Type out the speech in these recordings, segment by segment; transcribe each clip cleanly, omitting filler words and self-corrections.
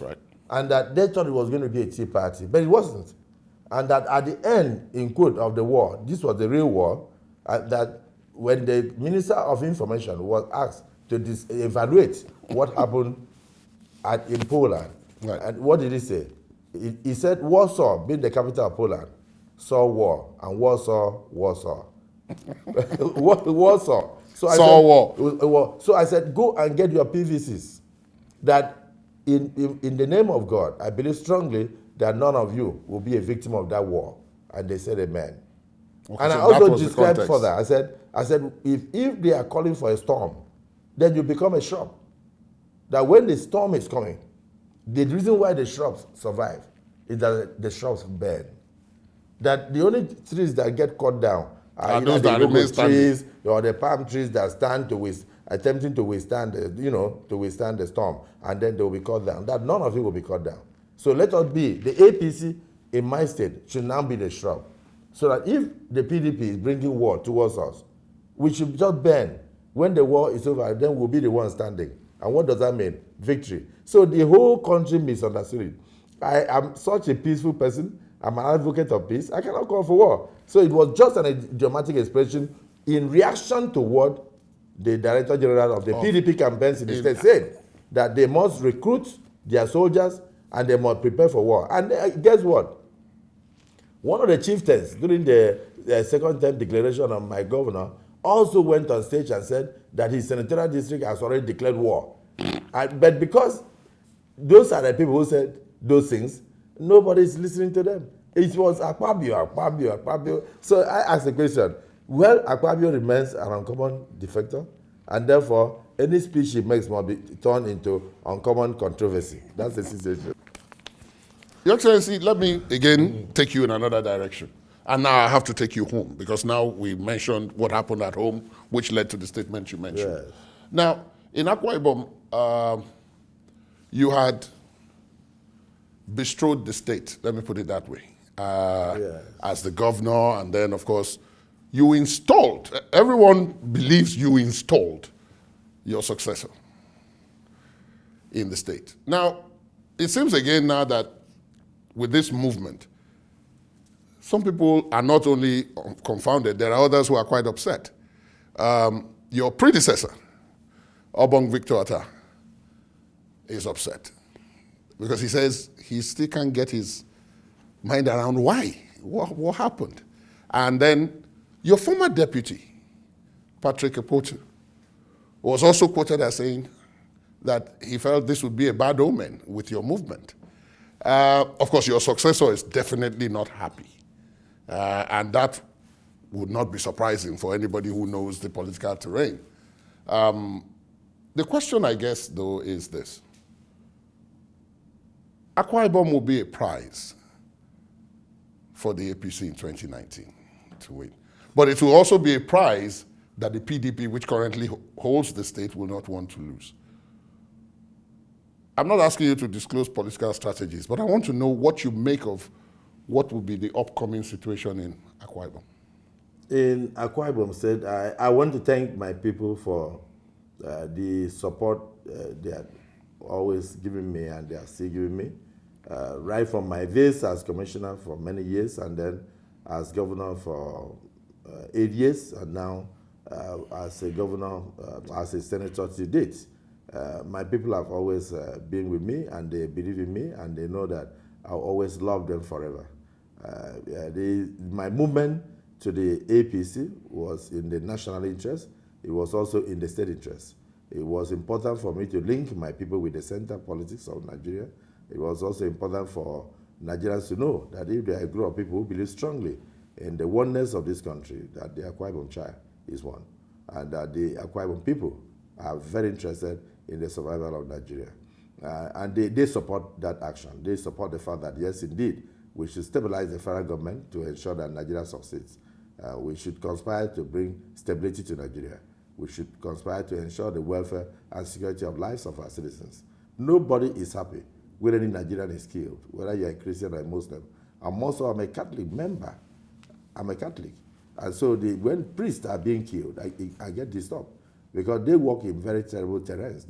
right. And that they thought it was going to be a tea party, but it wasn't. And that at the end, in quote, of the war, this was the real war, that when the Minister of Information was asked to evaluate what happened in Poland, Right. and what did he say? He said Warsaw, being the capital of Poland, saw war, and Warsaw. Warsaw. So I Saw said, war. So I said, go and get your PVCs. That in the name of God, I believe strongly that none of you will be a victim of that war. And they said amen. Okay, And so I also that was the described context. further, I said, if they are calling for a storm, then you become a shrub. That when the storm is coming, the reason why the shrubs survive is that the shrubs burn. That the only trees that get cut down are those either that the remain cocoa trees or the palm trees that stand attempting to withstand the storm, and then they will be cut down. That none of it will be cut down. So let us be the APC in my state should now be the shrub, so that if the PDP is bringing war towards us, we should just burn. When the war is over, then we'll be the one standing. And what does that mean? Victory. So the whole country misunderstood it. I am such a peaceful person. I'm an advocate of peace. I cannot call for war. So it was just a dramatic expression in reaction to what the Director General of the PDP campaigns in the state said, that they must recruit their soldiers and they must prepare for war. And guess what? One of the chieftains during the second term declaration of my governor also went on stage and said that his senatorial district has already declared war. But because those are the people who said those things, nobody is listening to them. It was Akpabio. So I asked the question, well, Akpabio remains an uncommon defector, and therefore any speech he makes must be turned into uncommon controversy. That's the situation. Your Excellency, let me again take you in another direction. And now I have to take you home, because now we mentioned what happened at home, which led to the statement you mentioned. Yes. Now, in Akwa Ibom, you had bestrode the state, let me put it that way, as the governor, and then, of course, you installed, everyone believes you installed your successor in the state. Now, it seems again now that with this movement, some people are not only confounded, there are others who are quite upset. Your predecessor, Obong Victor Atta, is upset because he says he still can't get his mind around why, what happened. And then your former deputy, Pt.4, was also quoted as saying that he felt this would be a bad omen with your movement. Of course, your successor is definitely not happy. And that would not be surprising for anybody who knows the political terrain. The question, I guess, though, is this. Akwa Ibom will be a prize for the APC in 2019 to win. But it will also be a prize that the PDP, which currently holds the state, will not want to lose. I'm not asking you to disclose political strategies, but I want to know what you make of what will be the upcoming situation in Akwa Ibom. In Akwa Ibom State, I want to thank my people for the support they are always giving me, and they are still giving me. Right from my days as commissioner for many years, and then as governor for 8 years, and now as a governor, as a senator to date. My people have always been with me, and they believe in me, and they know that I'll always love them forever. My movement to the APC was in the national interest. It was also in the state interest. It was important for me to link my people with the center politics of Nigeria. It was also important for Nigerians to know that if there are a group of people who believe strongly in the oneness of this country, that the Akwa Ibom child is one, and that the Akwa Ibom people are very interested in the survival of Nigeria. And they support that action. They support the fact that, yes, indeed, we should stabilize the federal government to ensure that Nigeria succeeds. We should conspire to bring stability to Nigeria. We should conspire to ensure the welfare and security of lives of our citizens. Nobody is happy when any Nigerian is killed, whether you're a Christian or a Muslim. And also, I'm a Catholic member. I'm a Catholic. And so when priests are being killed, I get disturbed, because they work in very terrible terrains.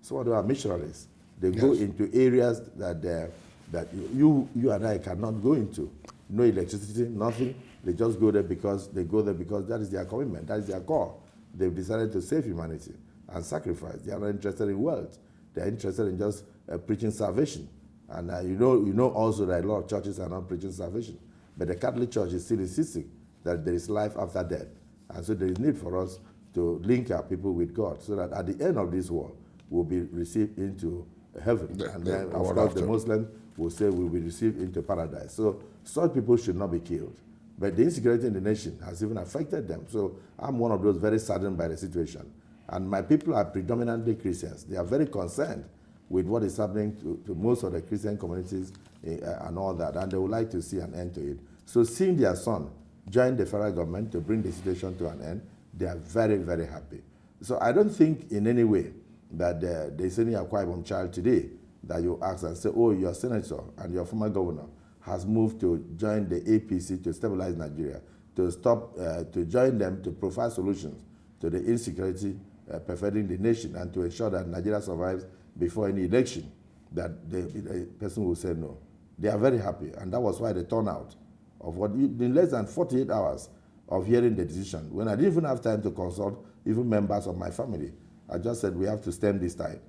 Some of them are missionaries. They go Yes. into areas that you and I cannot go into. No electricity, nothing. They just go there because that is their commitment, that is their core. They've decided to save humanity and sacrifice. They are not interested in wealth. They are interested in just preaching salvation. And you know also that a lot of churches are not preaching salvation. But the Catholic Church is still insisting that there is life after death. And so there is need for us to link our people with God so that at the end of this war, we'll be received into heaven. And then, of course, the Muslims will say we'll be received into paradise. So such people should not be killed. But the insecurity in the nation has even affected them. So I'm one of those very saddened by the situation. And my people are predominantly Christians. They are very concerned with what is happening to most of the Christian communities and all that, and they would like to see an end to it. So seeing their son join the federal government to bring the situation to an end, they are very, very happy. So I don't think in any way that there's any Akwa Ibom child today that you ask and say, oh, your senator and your former governor has moved to join the APC to stabilize Nigeria, to join them to provide solutions to the insecurity pervading the nation and to ensure that Nigeria survives before any election, that the person will say no. They are very happy, and that was why the turnout of in less than 48 hours of hearing the decision, when I didn't even have time to consult even members of my family, I just said we have to stem this tide.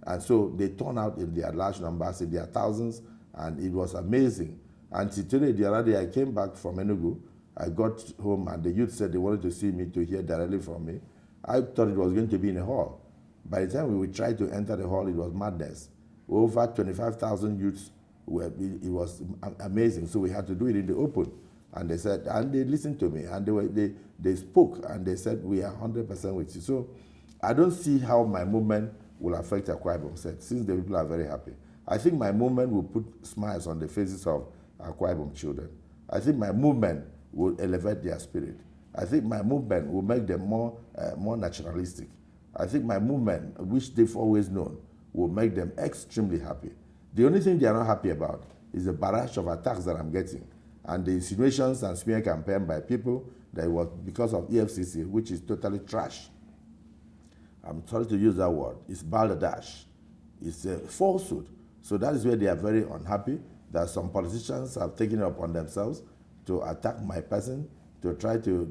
And so they turned out in their large numbers, in their thousands, and it was amazing. And today, the other day, I came back from Enugu. I got home, and the youth said they wanted to see me, to hear directly from me. I thought it was going to be in a hall. By the time we would try to enter the hall, it was madness. Over 25,000 youths it was amazing. So we had to do it in the open. And they said, and they listened to me, and they spoke, and they said, we are 100% with you. So I don't see how my movement will affect Akwa Ibom State, since the people are very happy. I think my movement will put smiles on the faces of Akwa Ibom children. I think my movement will elevate their spirit. I think my movement will make them more naturalistic. I think my movement, which they've always known, will make them extremely happy. The only thing they are not happy about is the barrage of attacks that I'm getting and the insinuations and smear campaign by people that it was because of EFCC, which is totally trash. I'm sorry to use that word. It's balderdash. It's a falsehood. So that is where they are very unhappy, that some politicians have taken it upon themselves to attack my person, to try to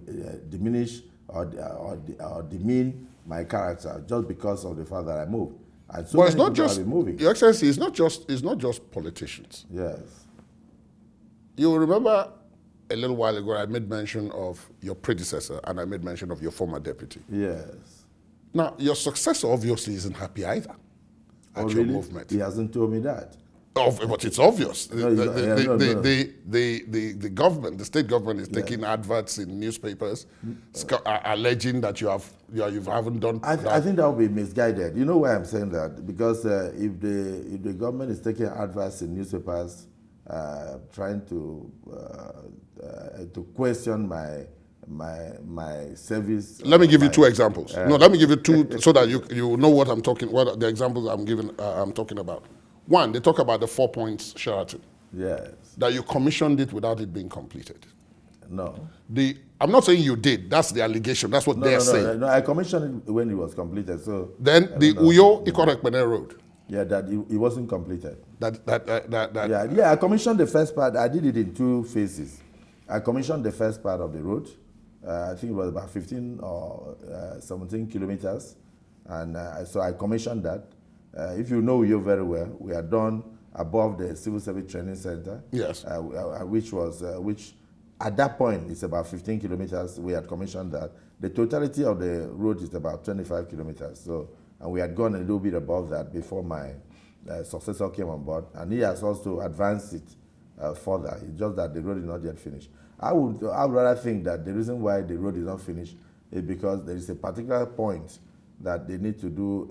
diminish or demean my character just because of the fact that I moved. And so well, it's not just, moving. Your Excellency, it's not just politicians. Yes. You will remember a little while ago I made mention of your predecessor and I made mention of your former deputy. Yes. Now, your successor obviously isn't happy either at your movement. He hasn't told me that. But it's obvious. No, The government, the state government is taking adverts in newspapers alleging that you haven't done that. I think that would be misguided. You know why I'm saying that? Because if the government is taking adverts in newspapers trying to question my service. Let me give you two examples. No, let me give you two so that you know what the examples I'm talking about. One, they talk about the 4 Points Sheraton. Yes. That you commissioned it without it being completed. No. I'm not saying you did. That's the allegation. That's what they're saying. No, I commissioned it when it was completed. So then the Uyo Ikorekpene Road. Yeah, that it wasn't completed. Yeah, I commissioned the first part. I did it in 2 phases. I commissioned the first part of the road. I think it was about 15 or 17 kilometers. And so I commissioned that. If you know Uyo very well, we are done above the Civil Service Training Center. Yes. Which at that point is about 15 kilometers. We had commissioned that. The totality of the road is about 25 kilometers. So, and we had gone a little bit above that before my successor came on board, and he has also advanced it further. It's just that the road is not yet finished. I would rather think that the reason why the road is not finished is because there is a particular point that they need to do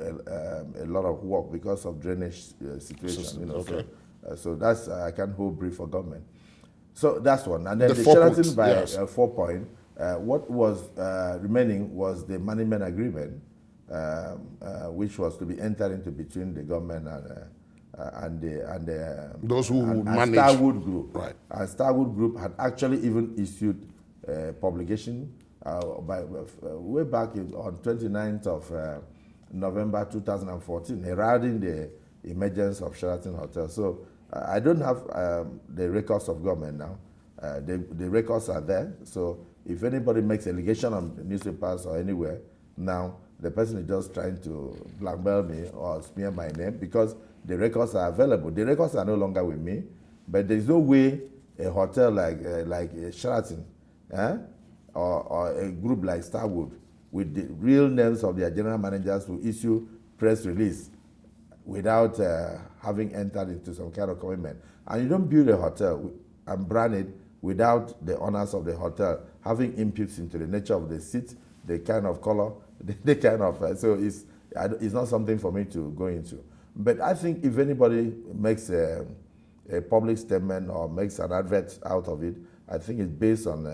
a lot of work because of drainage situation. You know, okay. So that's I can't hold brief for government. So that's one. And then the 4 Sheraton points, by yes. 4 Point. What was remaining was the management agreement, which was to be entered into between the government and those who would manage. Starwood Group. Right. And Starwood Group had actually even issued a publication way back on 29th of November 2014, heralding emergence of Sheraton Hotel. So I don't have the records of government now. The records are there. So if anybody makes allegation on the newspapers or anywhere, now the person is just trying to blackmail me or smear my name because the records are available. The records are no longer with me, but there's no way a hotel like Sheraton or a group like Starwood with the real names of their general managers will issue press release without having entered into some kind of commitment. And you don't build a hotel and brand it without the owners of the hotel having inputs into the nature of the seat, the kind of color, the kind of, so it's not something for me to go into. But I think if anybody makes a public statement or makes an advert out of it, I think it's based on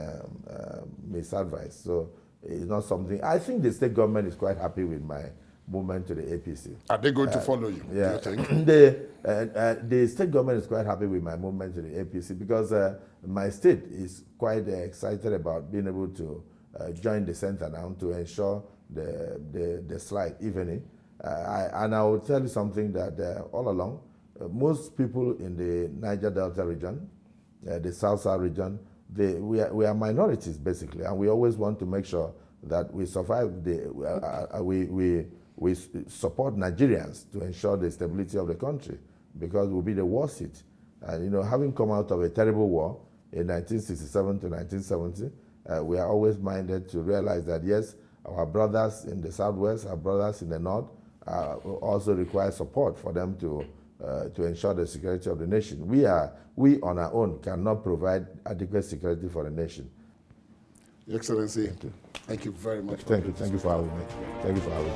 misadvice. So it's not something, I think the state government is quite happy with my movement to the APC. Are they going to follow you, Yeah. do you think? The state government is quite happy with my movement to the APC because my state is quite excited about being able to join the center now to ensure the slide evening. And I will tell you something that all along, most people in the Niger Delta region, the South region, we are minorities basically, and we always want to make sure that we survive. We support Nigerians to ensure the stability of the country because we'll be the worst hit. And you know, having come out of a terrible war in 1967 to 1970, we are always minded to realize that yes, our brothers in the Southwest, our brothers in the North, also require support for them to ensure the security of the nation. We on our own cannot provide adequate security for the nation. Your Excellency, thank you very much. Thank you for having me. Thank you for having me.